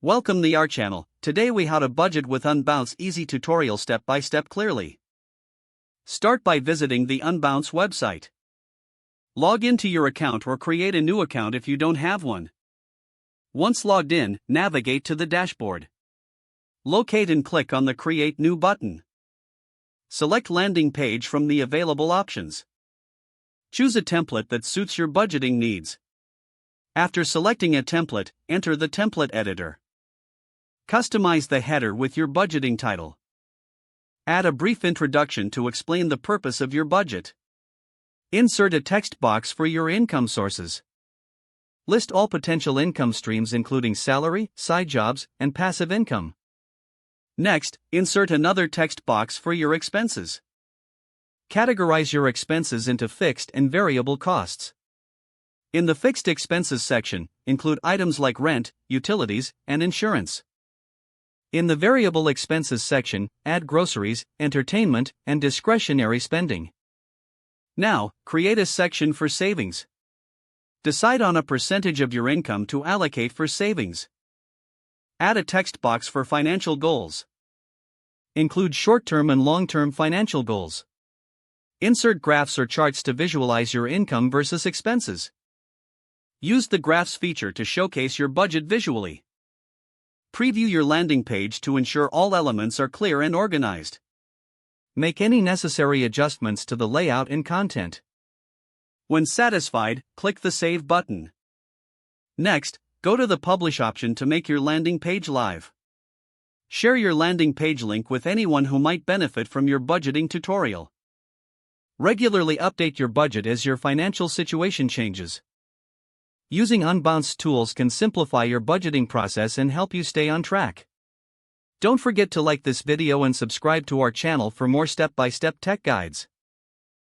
Welcome to our channel. Today we how to budget with Unbounce easy tutorial step by step clearly. Start by visiting the Unbounce website. Log into your account or create a new account if you don't have one. Once logged in, navigate to the dashboard. Locate and click on the Create New button. Select Landing Page from the available options. Choose a template that suits your budgeting needs. After selecting a template, enter the template editor. Customize the header with your budgeting title. Add a brief introduction to explain the purpose of your budget. Insert a text box for your income sources. List all potential income streams including salary, side jobs, and passive income. Next, insert another text box for your expenses. Categorize your expenses into fixed and variable costs. In the fixed expenses section, include items like rent, utilities, and insurance. In the variable expenses section, add groceries, entertainment, and discretionary spending. Now, create a section for savings. Decide on a percentage of your income to allocate for savings. Add a text box for financial goals. Include short-term and long-term financial goals. Insert graphs or charts to visualize your income versus expenses. Use the graphs feature to showcase your budget visually. Preview your landing page to ensure all elements are clear and organized. Make any necessary adjustments to the layout and content. When satisfied, click the Save button. Next, go to the Publish option to make your landing page live. Share your landing page link with anyone who might benefit from your budgeting tutorial. Regularly update your budget as your financial situation changes. Using Unbounce tools can simplify your budgeting process and help you stay on track. Don't forget to like this video and subscribe to our channel for more step-by-step tech guides.